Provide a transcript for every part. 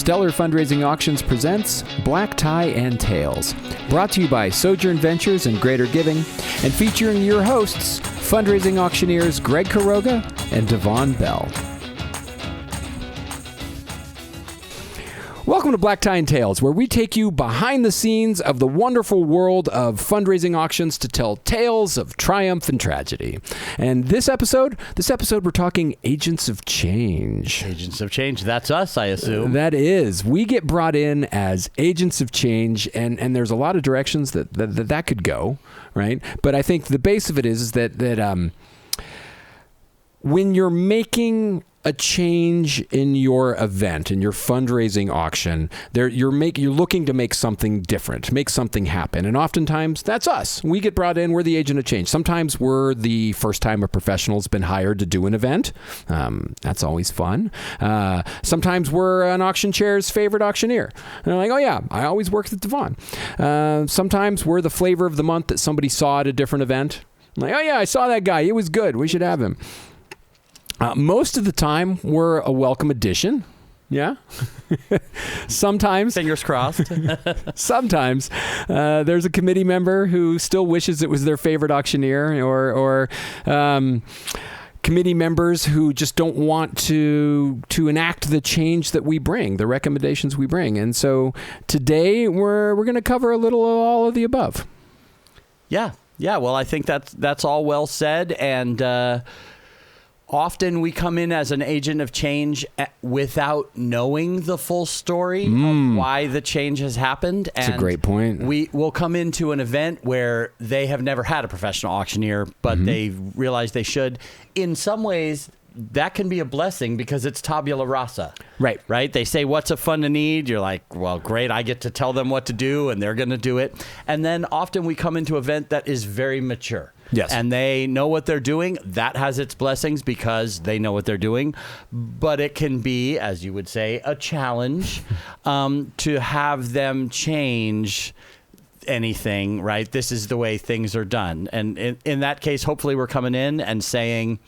Stellar Fundraising Auctions presents Black Tie and Tails, brought to you by Sojourn Ventures and Greater Giving, and featuring your hosts, fundraising auctioneers Greg Caroga and Devon Bell. Welcome to Black Tie and Tails, where we take you behind the scenes of the wonderful world of fundraising auctions to tell tales of triumph and tragedy. And this episode we're talking agents of change. Agents of change, that's us, I assume. That is. We get brought in as agents of change, and there's a lot of directions that could go, right? But I think the base of it is that when you're making a change in your event, in your fundraising auction, you're looking to make something different, make something happen. And oftentimes that's us. We get brought in, we're the agent of change. Sometimes we're the first time a professional's been hired to do an event. That's always fun. Sometimes we're an auction chair's favorite auctioneer. And they're like, oh yeah, I always work with Devon. Sometimes we're the flavor of the month that somebody saw at a different event. I'm like, oh yeah, I saw that guy. He was good. We should have him. Most of the time, we're a welcome addition. Yeah. Sometimes. Fingers crossed. Sometimes there's a committee member who still wishes it was their favorite auctioneer, or committee members who just don't want to enact the change that we bring, the recommendations we bring. And so today we're going to cover a little of all of the above. Yeah. Well, I think that's all well said. And often we come in as an agent of change without knowing the full story of why the change has happened. That's a great point. We will come into an event where they have never had a professional auctioneer, but they realize they should. In some ways, that can be a blessing because it's tabula rasa. Right? They say, what's a fund a need? You're like, well, great. I get to tell them what to do, and they're going to do it. And then often we come into an event that is very mature. Yes. And they know what they're doing. That has its blessings because they know what they're doing. But it can be, as you would say, a challenge to have them change anything, right? This is the way things are done. And in that case, hopefully we're coming in and saying,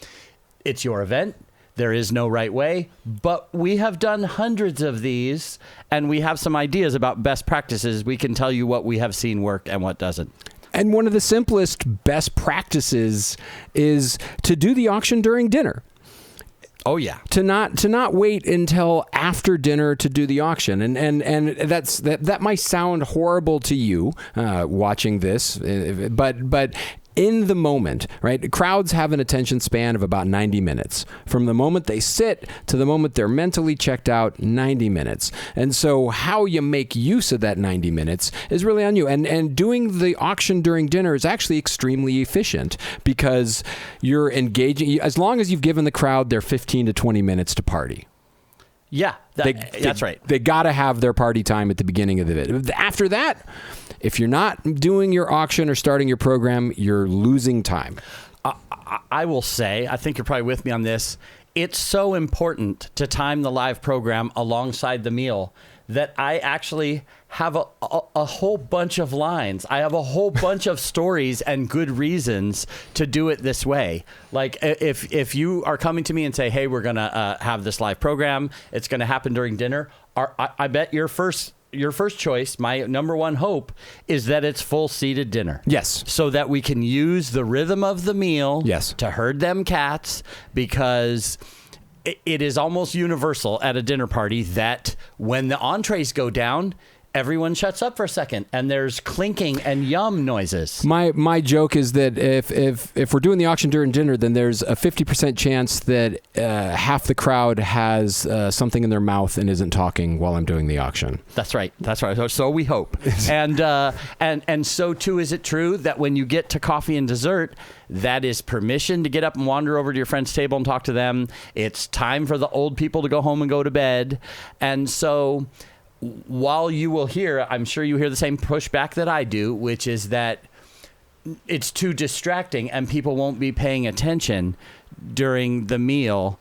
it's your event. There is no right way. But we have done hundreds of these, and we have some ideas about best practices. We can tell you what we have seen work and what doesn't. And one of the simplest best practices is to do the auction during dinner. Oh yeah. To not wait until after dinner to do the auction. And that might sound horrible to you watching this, but in the moment, right? Crowds have an attention span of about 90 minutes. From the moment they sit to the moment they're mentally checked out, 90 minutes. And so how you make use of that 90 minutes is really on you. And doing the auction during dinner is actually extremely efficient because you're engaging, as long as you've given the crowd their 15 to 20 minutes to party. Yeah, that's right. They got to have their party time at the beginning of the event. After that, if you're not doing your auction or starting your program, you're losing time. I will say, I think you're probably with me on this, it's so important to time the live program alongside the meal that I actually have a whole bunch of lines. I have a whole bunch of stories and good reasons to do it this way. Like if you are coming to me and say, hey, we're going to have this live program, it's going to happen during dinner, I bet your first choice, my number one hope, is that it's full seated dinner. Yes. So that we can use the rhythm of the meal yes. to herd them cats, because it is almost universal at a dinner party that when the entrees go down, everyone shuts up for a second and there's clinking and yum noises. My joke is that if we're doing the auction during dinner, then there's a 50% chance that half the crowd has something in their mouth and isn't talking while I'm doing the auction. That's right. So we hope. and so too is it true that when you get to coffee and dessert, that is permission to get up and wander over to your friend's table and talk to them. It's time for the old people to go home and go to bed. And so while you will hear, I'm sure you hear the same pushback that I do, which is that it's too distracting and people won't be paying attention during the meal,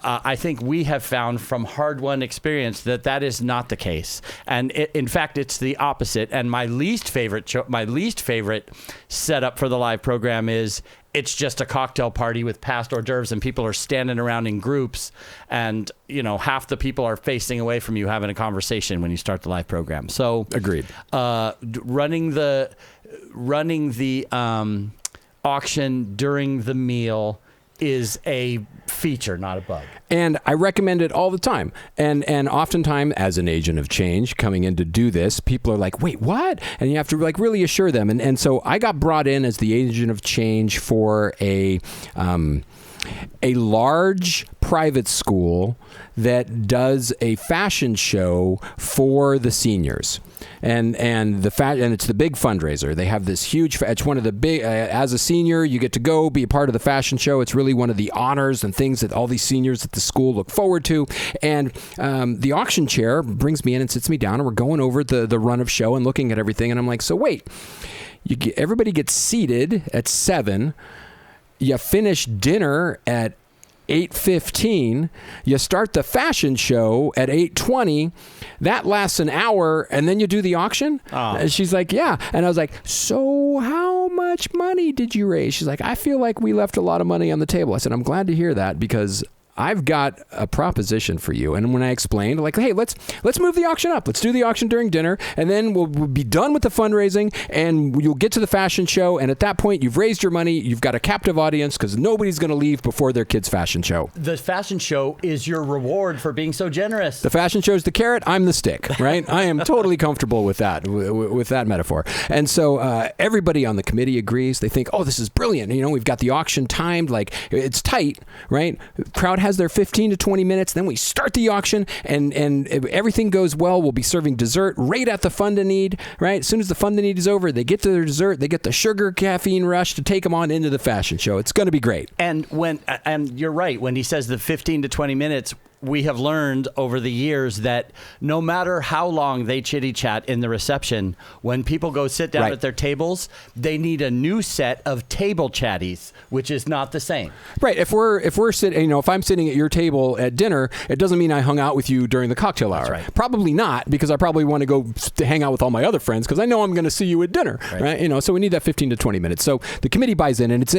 I think we have found from hard-won experience that is not the case, and in fact, it's the opposite. And my least favorite setup for the live program is it's just a cocktail party with past hors d'oeuvres, and people are standing around in groups, and half the people are facing away from you having a conversation when you start the live program. So agreed. Running the auction during the meal is a feature, not a bug. And I recommend it all the time. And oftentimes, as an agent of change coming in to do this, people are like, wait, what? And you have to really assure them. And so I got brought in as the agent of change for a large private school that does a fashion show for the seniors. And it's the big fundraiser. They have this huge. It's one of the big. As a senior, you get to go be a part of the fashion show. It's really one of the honors and things that all these seniors at the school look forward to. And the auction chair brings me in and sits me down, and we're going over the run of show and looking at everything. And I'm like, so wait, everybody gets seated at 7. You finish dinner at 8:15, you start the fashion show at 8:20, that lasts an hour, and then you do the auction? Oh. And she's like, yeah. And I was like, so how much money did you raise? She's like, I feel like we left a lot of money on the table. I said, I'm glad to hear that, because I've got a proposition for you. And when I explained, like, hey, let's move the auction up. Let's do the auction during dinner, and then we'll be done with the fundraising, and you'll get to the fashion show. And at that point, you've raised your money. You've got a captive audience, because nobody's going to leave before their kid's fashion show. The fashion show is your reward for being so generous. The fashion show's the carrot. I'm the stick, right? I am totally comfortable with that metaphor. And so everybody on the committee agrees. They think, oh, this is brilliant. We've got the auction timed. Like, it's tight, right? Crowd has their 15 to 20 minutes. Then we start the auction, and if everything goes well, we'll be serving dessert right at the fund of need, right? As soon as the fund of need is over, they get to their dessert, they get the sugar caffeine rush to take them on into the fashion show. It's going to be great. And you're right, when he says the 15 to 20 minutes, we have learned over the years that no matter how long they chitty chat in the reception, when people go sit down at their tables, they need a new set of table chatties, which is not the same. Right. If we're sitting, if I'm sitting at your table at dinner, it doesn't mean I hung out with you during the cocktail hour. Right. Probably not, because I probably want to go hang out with all my other friends, because I know I'm going to see you at dinner. Right. So we need that 15 to 20 minutes. So the committee buys in, and it's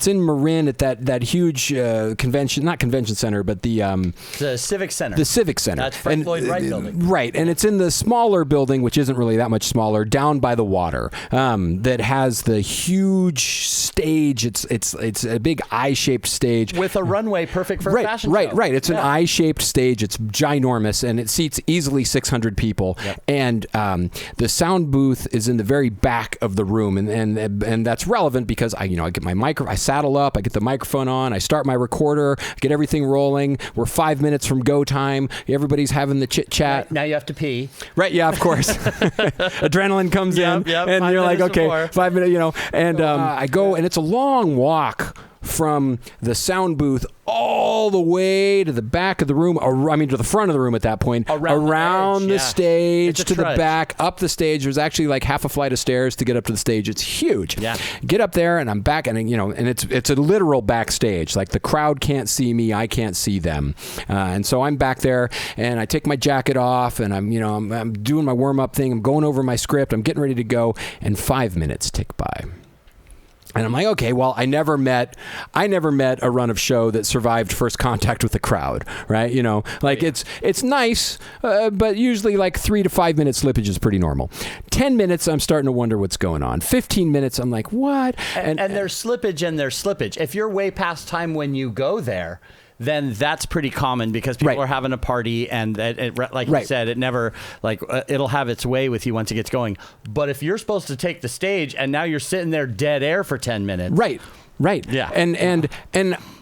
in Marin at that huge not convention center, but the Civic Center. The Civic Center. That's Frank Lloyd Wright building. Right. And it's in the smaller building, which isn't really that much smaller, down by the water, that has the huge stage. It's a big I-shaped stage. With a runway perfect for a fashion show. Right. It's an I-shaped stage. It's ginormous, and it seats easily 600 people. Yep. And the sound booth is in the very back of the room, and that's relevant because I get my I saddle up, I get the microphone on, I start my recorder, get everything rolling. We're 5 minutes from go time. Everybody's having the chit chat. Right, now you have to pee. Right. Yeah, of course. Adrenaline comes in, and you're like, okay, before. 5 minutes, and I go, and it's a long walk from the sound booth all the way to the back of the room, to the front of the room at that point, around the stage, to the back, up the stage. There's actually like half a flight of stairs to get up to the stage. It's huge. Yeah. Get up there, and I'm back, and and it's a literal backstage. Like, the crowd can't see me, I can't see them, and so I'm back there, and I take my jacket off, and I'm doing my warm up thing. I'm going over my script. I'm getting ready to go, and 5 minutes tick by. And I'm like, okay, well, I never met a run of show that survived first contact with the crowd, right? It's nice, but usually like 3 to 5 minute slippage is pretty normal. 10 minutes, I'm starting to wonder what's going on. 15 minutes, I'm like, what? And there's slippage and there's slippage. If you're way past time when you go there, then that's pretty common, because people are having a party, and like you said, it never it'll have its way with you once it gets going. But if you're supposed to take the stage and now you're sitting there dead air for 10 minutes, right, yeah, and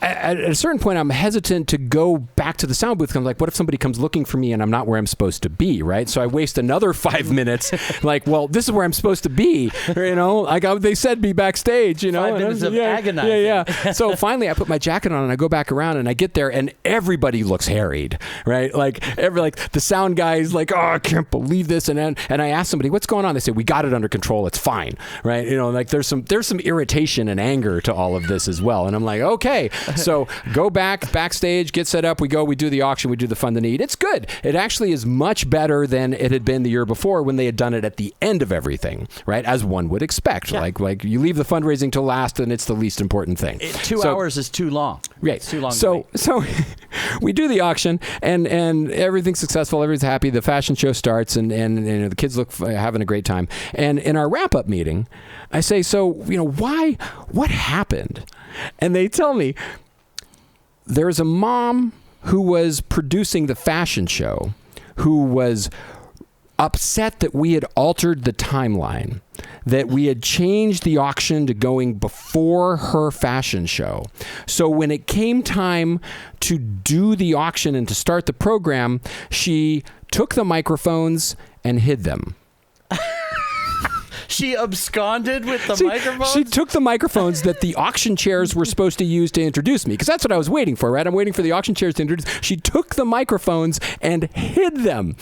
at a certain point, I'm hesitant to go back to the sound booth. I'm like, what if somebody comes looking for me and I'm not where I'm supposed to be, right? So I waste another 5 minutes. Like, well, this is where I'm supposed to be, Like they said, be backstage, 5 minutes of agonizing. Yeah. So finally, I put my jacket on and I go back around and I get there and everybody looks harried, right? Like the sound guy's like, oh, I can't believe this, and I asked somebody, what's going on? They say, we got it under control. It's fine, right? Like there's some irritation and anger to all of this as well. And I'm like, okay, so go backstage, get set up. We do the auction, we do the fund the need. It's good. It actually is much better than it had been the year before when they had done it at the end of everything, right? As one would expect. Yeah. Like you leave the fundraising till last, and it's the least important thing. 2 hours is too long. Right. It's too long. So we do the auction, and everything's successful. Everybody's happy. The fashion show starts, and the kids look having a great time. And in our wrap up meeting, I say, so what happened? And they tell me there's a mom who was producing the fashion show who was upset that we had altered the timeline, that we had changed the auction to going before her fashion show. So when it came time to do the auction and to start the program, she took the microphones and hid them. She absconded with the microphones? She took the microphones that the auction chairs were supposed to use to introduce me, because that's what I was waiting for, right? I'm waiting for the auction chairs to introduce. She took the microphones and hid them,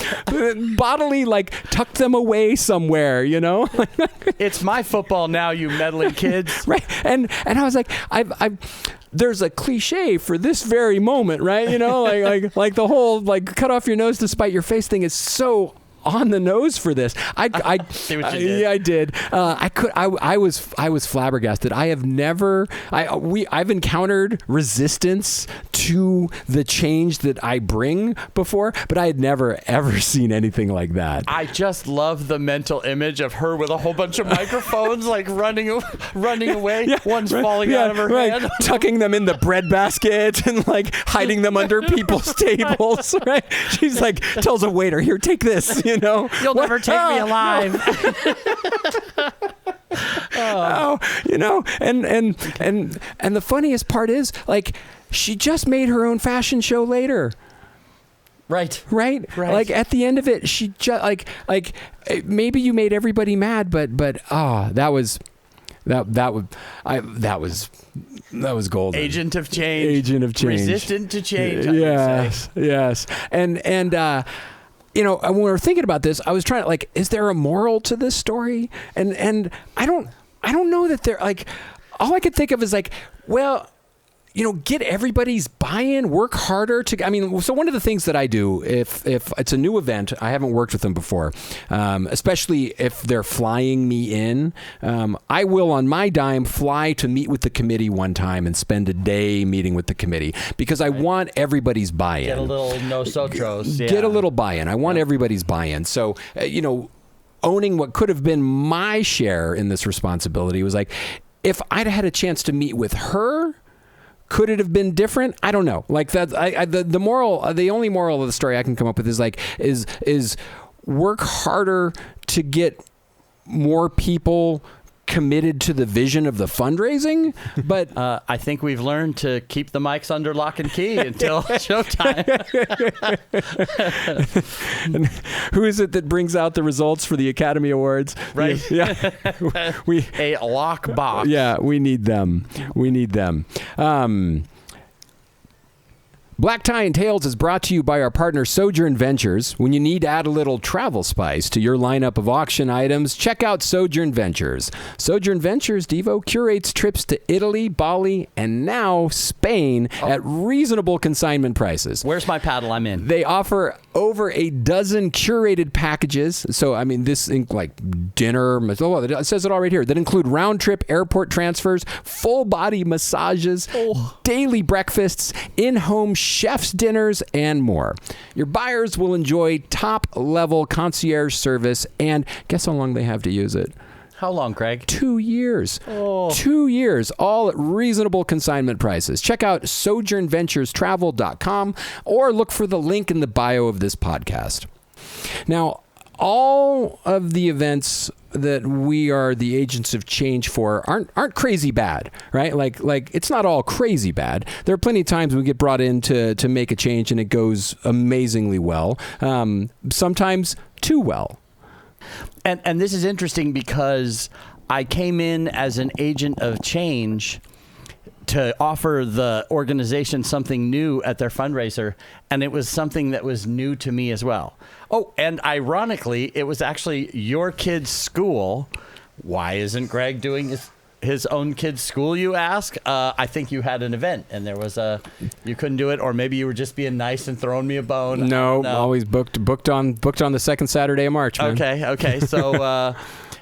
bodily, tucked them away somewhere, It's my football now, you meddling kids. Right. And I was like, there's a cliche for this very moment, right? Like the whole cut off your nose to spite your face thing is so on the nose for this. I see what you did. Yeah, I did. I was flabbergasted. I've encountered resistance to the change that I bring before, but I had never ever seen anything like that. I just love the mental image of her with a whole bunch of microphones, running away. Yeah, one's falling out of her hand, tucking them in the bread basket and hiding them under people's tables. Right? She's tells a waiter, "Here, take this." You'll never take me alive. And the funniest part is she just made her own fashion show later. Right. At the end of it, she just maybe you made everybody mad, but that was golden. Agent of change. Resistant to change. Yes. And when we were thinking about this, I was trying to is there a moral to this story? And I don't know that there all I could think of is get everybody's buy-in, work harder so one of the things that I do if it's a new event, I haven't worked with them before, especially if they're flying me in, I will on my dime fly to meet with the committee one time and spend a day meeting with the committee because I want everybody's buy-in. Get a little nosotros. Get a little buy-in. I want everybody's buy-in. So, owning what could have been my share in this responsibility was if I'd had a chance to meet with her, could it have been different? I don't know. The moral, the only moral of the story I can come up with is work harder to get more people committed to the vision of the fundraising. But I think we've learned to keep the mics under lock and key until showtime. And who is it that brings out the results for the Academy Awards? Right. Yeah. A lock box. Yeah, we need them. Black Tie and Tails is brought to you by our partner Sojourn Ventures. When you need to add a little travel spice to your lineup of auction items, check out Sojourn Ventures. Sojourn Ventures, Devo, curates trips to Italy, Bali, and now Spain at reasonable consignment prices. Where's my paddle? I'm in. They offer over a dozen curated packages. So, this dinner, it says it all right here, that include round-trip airport transfers, full-body massages, daily breakfasts, in-home chef's dinners, and more. Your buyers will enjoy top-level concierge service, and guess how long they have to use it? How long, Craig? 2 years. 2 years, all at reasonable consignment prices. Check out sojournventurestravel.com or look for the link in the bio of this podcast. Now, all of the events we are the agents of change for aren't crazy bad, right? Like it's not all crazy bad. There are plenty of times we get brought in to make a change and it goes amazingly well. Sometimes too well. And this is interesting because I came in as an agent of change to offer the organization something new at their fundraiser, and it was something that was new to me as well. Oh, and ironically, it was actually your kid's school. Why isn't Greg doing his own kid's school, you ask? I think you had an event, and you couldn't do it, or maybe you were just being nice and throwing me a bone. No, always booked on the second Saturday of March, man. Okay. So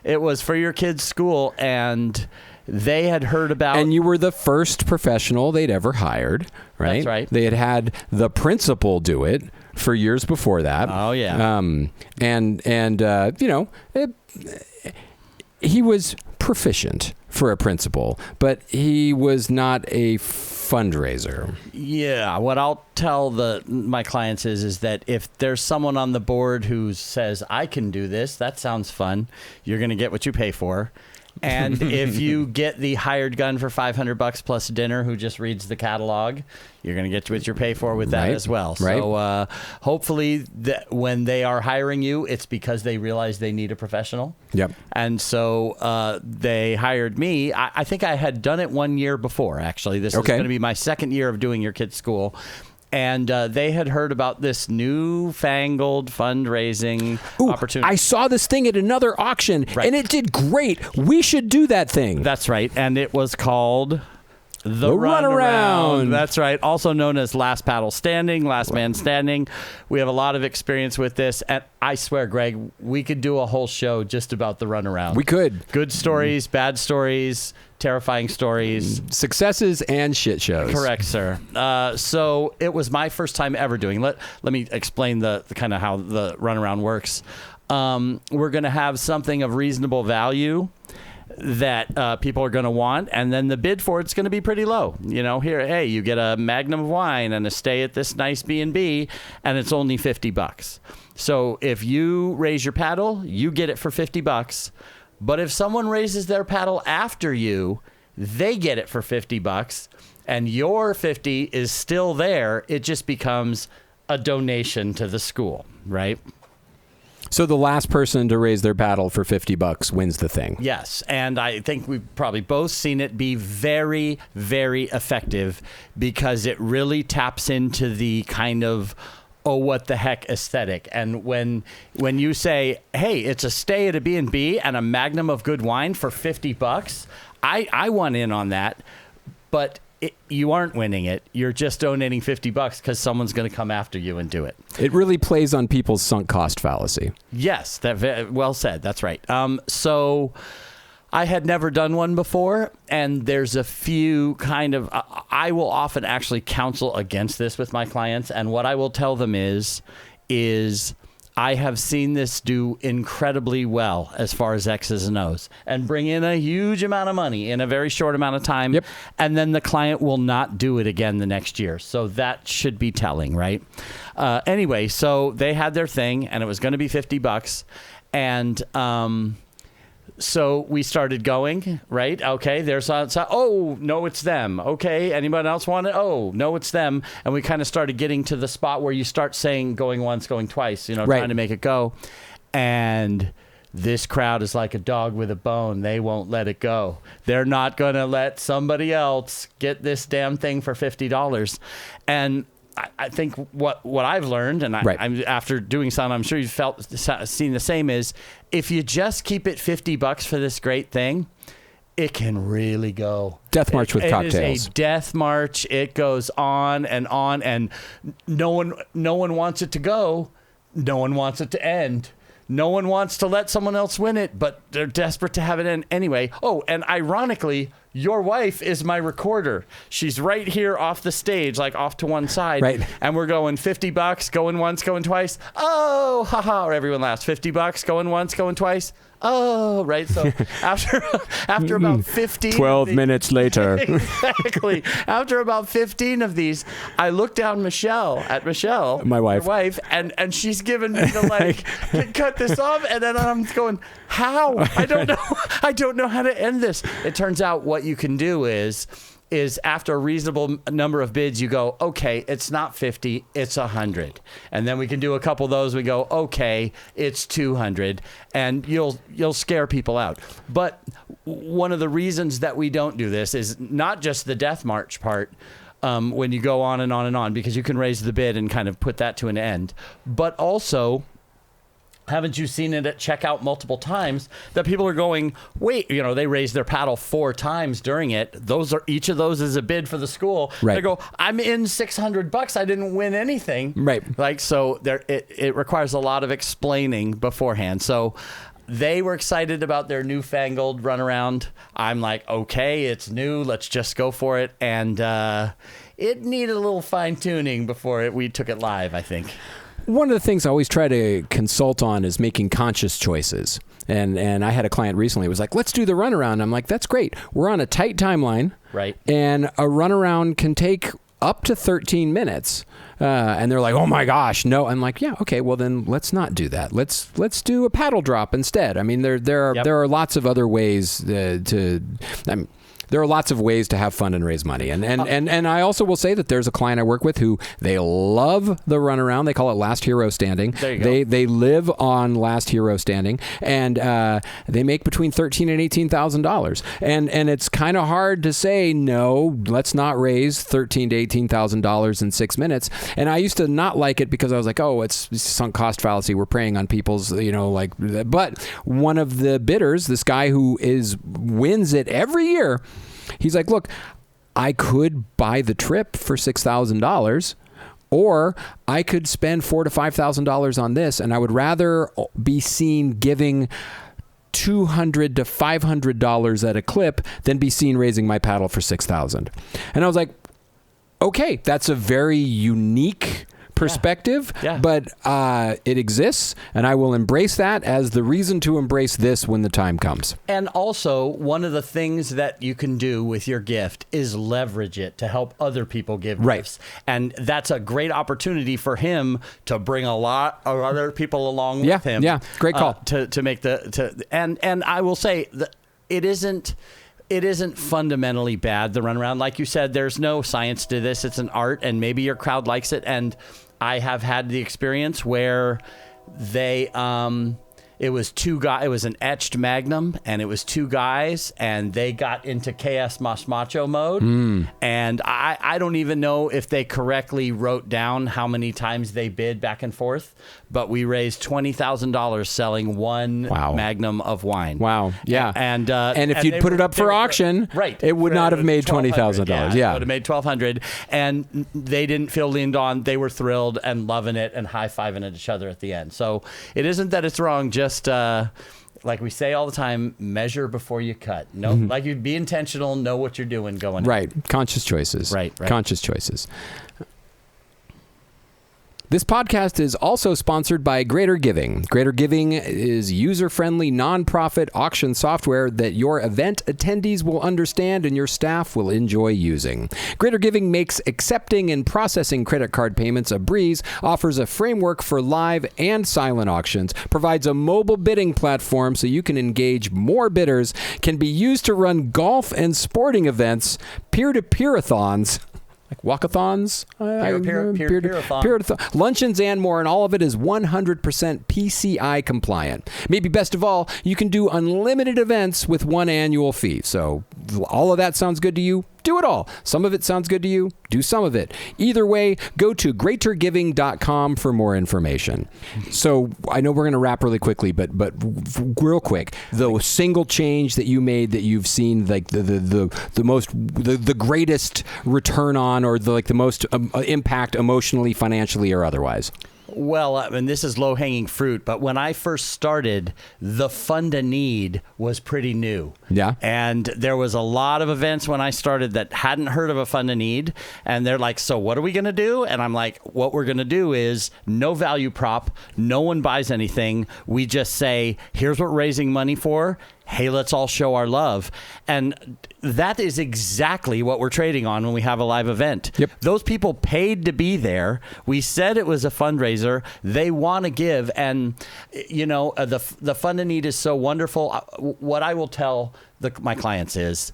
it was for your kid's school, and they had heard about... And you were the first professional they'd ever hired, right? That's right. They had the principal do it for years before that. Oh, yeah. He was proficient for a principal, but he was not a fundraiser. Yeah, what I'll tell my clients is that if there's someone on the board who says, I can do this, that sounds fun, you're going to get what you pay for. And if you get the hired gun for $500 plus dinner who just reads the catalog, you're going to get what you pay for with that as well. Right. So hopefully when they are hiring you, it's because they realize they need a professional. Yep. And so they hired me. I think I had done it 1 year before, actually. This is going to be my second year of doing your kid's school. And they had heard about this newfangled fundraising opportunity. I saw this thing at another auction, and it did great. We should do that thing. That's right. And it was called the Runaround. That's right. Also known as Last Paddle Standing, Last Man Standing. We have a lot of experience with this. And I swear, Greg, we could do a whole show just about the Runaround. We could. Good stories, bad stories, terrifying stories, successes and shit shows. Correct, sir. So it was my first time ever doing. Let me explain the kind of how the Runaround works. We're going to have something of reasonable value that people are going to want, and then the bid for it's going to be pretty low. Hey, you get a magnum of wine and a stay at this nice B&B, and it's only $50. So if you raise your paddle, you get it for $50. But if someone raises their paddle after you, they get it for $50, and your 50 is still there. It just becomes a donation to the school, right? So the last person to raise their paddle for $50 wins the thing. Yes, and I think we've probably both seen it be very, very effective because it really taps into the kind of oh, what the heck aesthetic. And when you say, hey, it's a stay at a B&B and a magnum of good wine for $50, I want in on that, but you aren't winning it. You're just donating $50 because someone's going to come after you and do it. It really plays on people's sunk cost fallacy. Yes, well said. That's right. So I had never done one before, and there's a few kind of, I will often actually counsel against this with my clients, and what I will tell them is I have seen this do incredibly well as far as X's and O's and bring in a huge amount of money in a very short amount of time. Yep. And then the client will not do it again the next year. So that should be telling, right? Anyway, so they had their thing and it was going to be $50. And so we started going, right? Okay, there's oh, no, it's them. Okay, anyone else want it? Oh, no, it's them. And we kind of started getting to the spot where you start saying going once, going twice, right. Trying to make it go. And this crowd is like a dog with a bone. They won't let it go. They're not going to let somebody else get this damn thing for $50. And I think what I've learned, and right. I'm after doing some, I'm sure you've seen the same, is if you just keep it $50 for this great thing, it can really go. Death march with cocktails. It is a death march. It goes on, and no one wants it to go. No one wants it to end. No one wants to let someone else win it, but they're desperate to have it end anyway. Oh, and ironically, your wife is my recorder. She's right here off the stage, like off to one side. Right. And we're going $50, going once, going twice. Oh, haha. Or everyone laughs. $50, going once, going twice. oh, right. So after about 15, 12 minutes later. exactly. After about 15 of these, I look down Michelle, my wife, and she's giving me the like, cut this off, and then I'm going, how? I don't know how to end this. It turns out what you can do is after a reasonable number of bids, you go, okay, it's not 50, it's 100. And then we can do a couple of those. We go, okay, it's 200. And you'll scare people out. But one of the reasons that we don't do this is not just the death march part, when you go on and on and on, because you can raise the bid and kind of put that to an end. But also, haven't you seen it at checkout multiple times that people are going, wait, they raised their paddle 4 times during it. Each of those is a bid for the school. Right. They go, I'm in $600. I didn't win anything. Right. Like, so it requires a lot of explaining beforehand. So they were excited about their newfangled runaround. I'm like, okay, it's new. Let's just go for it. And it needed a little fine tuning before we took it live, I think. One of the things I always try to consult on is making conscious choices. And I had a client recently who was like, let's do the runaround. I'm like, that's great. We're on a tight timeline. Right. And a runaround can take up to 13 minutes. And they're like, oh my gosh, no. I'm like, yeah, okay, well then let's not do that. Let's do a paddle drop instead. I mean, there are lots of other ways there are lots of ways to have fun and raise money. And I also will say that there's a client I work with who they love the runaround. They call it Last Hero Standing. There you go. They live on Last Hero Standing, and they make between $13,000 and $18,000. And it's kind of hard to say, no, let's not raise $13,000 to $18,000 in 6 minutes. And I used to not like it because I was like, oh, it's sunk cost fallacy. We're preying on people's, but one of the bidders, this guy who wins it every year, he's like, look, I could buy the trip for $6,000, or I could spend $4,000 to $5,000 on this, and I would rather be seen giving $200 to $500 at a clip than be seen raising my paddle for $6,000. And I was like, okay, that's a very unique perspective, but it exists, and I will embrace that as the reason to embrace this when the time comes. And also, one of the things that you can do with your gift is leverage it to help other people give gifts. And that's a great opportunity for him to bring a lot of other people along with him. Yeah, great call. To make and I will say that it isn't fundamentally bad, the runaround. Like you said, there's no science to this. It's an art, and maybe your crowd likes it. And I have had the experience where it was two guys. It was an etched Magnum, and it was 2 guys, and they got into KS Mas Macho mode. And I don't even know if they correctly wrote down how many times they bid back and forth, but we raised $20,000 selling one Magnum of wine. Wow. Yeah. And if you'd put it up for auction, it would not have made $20,000. Yeah. It would have made $1,200. And they didn't feel leaned on. They were thrilled and loving it and high-fiving at each other at the end. So it isn't that it's wrong, just like we say all the time, measure before you cut. Like you be intentional, know what you're doing going in. Right. Conscious choices. Right. Conscious choices. This podcast is also sponsored by Greater Giving. Greater Giving is user-friendly, nonprofit auction software that your event attendees will understand and your staff will enjoy using. Greater Giving makes accepting and processing credit card payments a breeze, offers a framework for live and silent auctions, provides a mobile bidding platform so you can engage more bidders, can be used to run golf and sporting events, peer-to-peer-a-thons, like walkathons, peer-to-peer-a-thon, luncheons, and more, and all of it is 100% PCI compliant. Maybe best of all, you can do unlimited events with one annual fee. So all of that sounds good to you? Do it all. Some of it sounds good to you? Do some of it. Either way, go to greatergiving.com for more information. So I know we're going to wrap really quickly, but real quick, the single change that you made that you've seen, like the greatest return on, or the most impact emotionally, financially, or otherwise. Well, I mean, this is low-hanging fruit, but when I first started, the Fund a Need was pretty new. Yeah. And there was a lot of events when I started that hadn't heard of a Fund a Need, and they're like, so what are we going to do? And I'm like, what we're going to do is no value prop, no one buys anything. We just say, here's what we're raising money for. Hey, let's all show our love. And that is exactly what we're trading on when we have a live event. Yep. Those people paid to be there. We said it was a fundraiser. They want to give. And, you know, the Fund a Need is so wonderful. What I will tell my clients is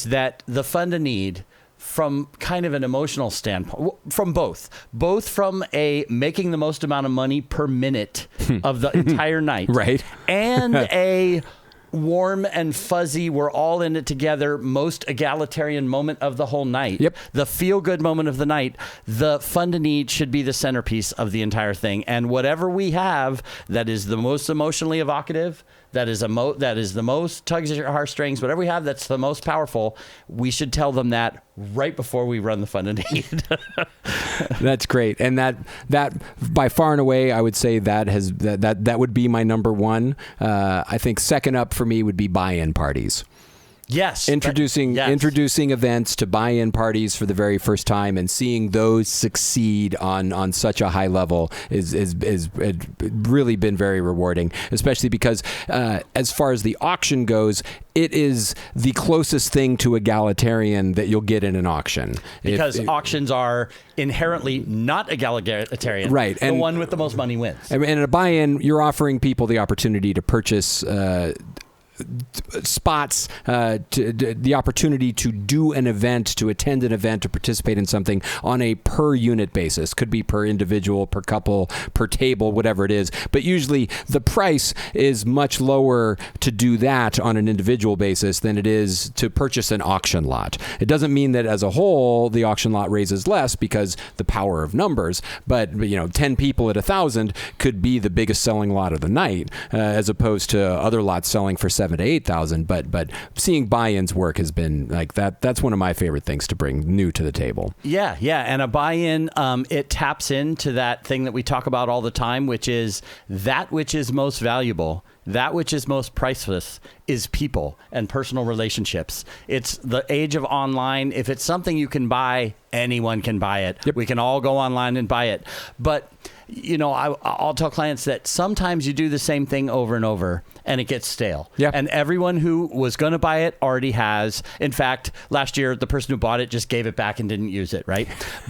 that the Fund a Need, from kind of an emotional standpoint, from both from a making the most amount of money per minute of the entire night, right, and a warm and fuzzy, we're all in it together, most egalitarian moment of the whole night. Yep. The feel-good moment of the night, the Fund a Need should be the centerpiece of the entire thing. And whatever we have that is the most emotionally evocative, that is the most tugs at your heartstrings, whatever we have that's the most powerful, we should tell them that right before we run the Fund a Need. That's great. And that by far and away, I would say that would be my number one. I think second up for me would be buy-in parties. Yes. Introducing events to buy-in parties for the very first time and seeing those succeed on such a high level is really been very rewarding, especially because as far as the auction goes, it is the closest thing to egalitarian that you'll get in an auction. Because auctions are inherently not egalitarian. Right. The one with the most money wins. And in a buy-in, you're offering people the opportunity to purchase spots, the opportunity to do an event, to attend an event, to participate in something on a per unit basis. Could be per individual, per couple, per table, whatever it is. But usually the price is much lower to do that on an individual basis than it is to purchase an auction lot. It doesn't mean that as a whole the auction lot raises less because the power of numbers, but 10 people at 1,000 could be the biggest selling lot of the night, as opposed to other lots selling for 7,000 to 8,000, but seeing buy-ins work has been like that. That's one of my favorite things to bring new to the table. Yeah, and a buy-in, it taps into that thing that we talk about all the time, which is that which is most valuable, that which is most priceless is people and personal relationships. It's the age of online. If it's something you can buy, anyone can buy it. Yep. We can all go online and buy it. But I'll tell clients that sometimes you do the same thing over and over and it gets stale. Yeah. And everyone who was going to buy it already has. In fact, last year, the person who bought it just gave it back and didn't use it, right?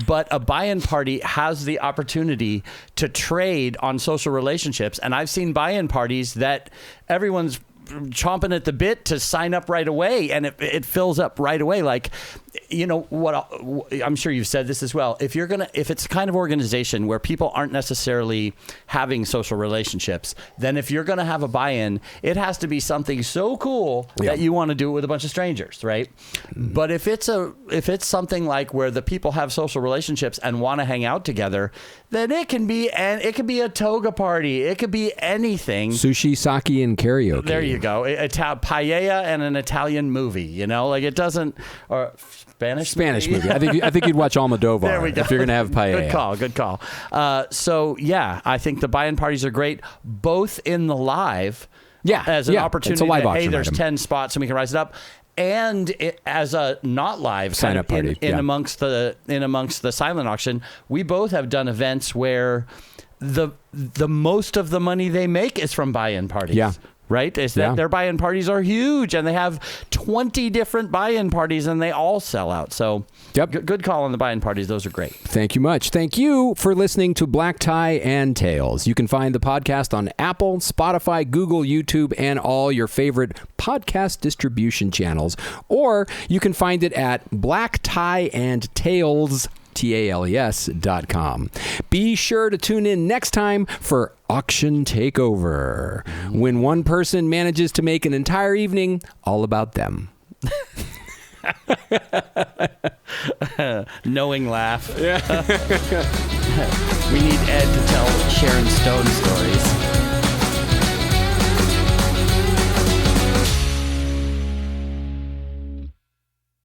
But a buy-in party has the opportunity to trade on social relationships. And I've seen buy-in parties that everyone's chomping at the bit to sign up right away, and it fills up right away. Like, I'm sure you've said this as well. If it's a kind of organization where people aren't necessarily having social relationships, then if you're going to have a buy-in, it has to be something so cool that you want to do it with a bunch of strangers, right? Mm-hmm. But if it's something like where the people have social relationships and want to hang out together, then it can be a toga party. It could be anything. Sushi, sake, and karaoke. There you go. Paella and an Italian movie, like it doesn't, or Spanish movie. I think you'd watch Almodovar there we go. if you're going to have paella. Good call. So yeah, I think the buy-in parties are great, both in the live, as an opportunity. It's a live auction there's item. 10 spots and we can rise it up. And as a not live sign-up party in amongst the silent auction, we both have done events where the most of the money they make is from buy-in parties. Yeah. Right? Is that their buy-in parties are huge, and they have 20 different buy-in parties, and they all sell out. So good call on the buy-in parties. Those are great. Thank you much. Thank you for listening to Black Tie and Tails. You can find the podcast on Apple, Spotify, Google, YouTube, and all your favorite podcast distribution channels. Or you can find it at blacktieandtails.com. Be sure to tune in next time for Auction Takeover, when one person manages to make an entire evening all about them. Knowing laugh. Yeah. We need Ed to tell Sharon Stone stories.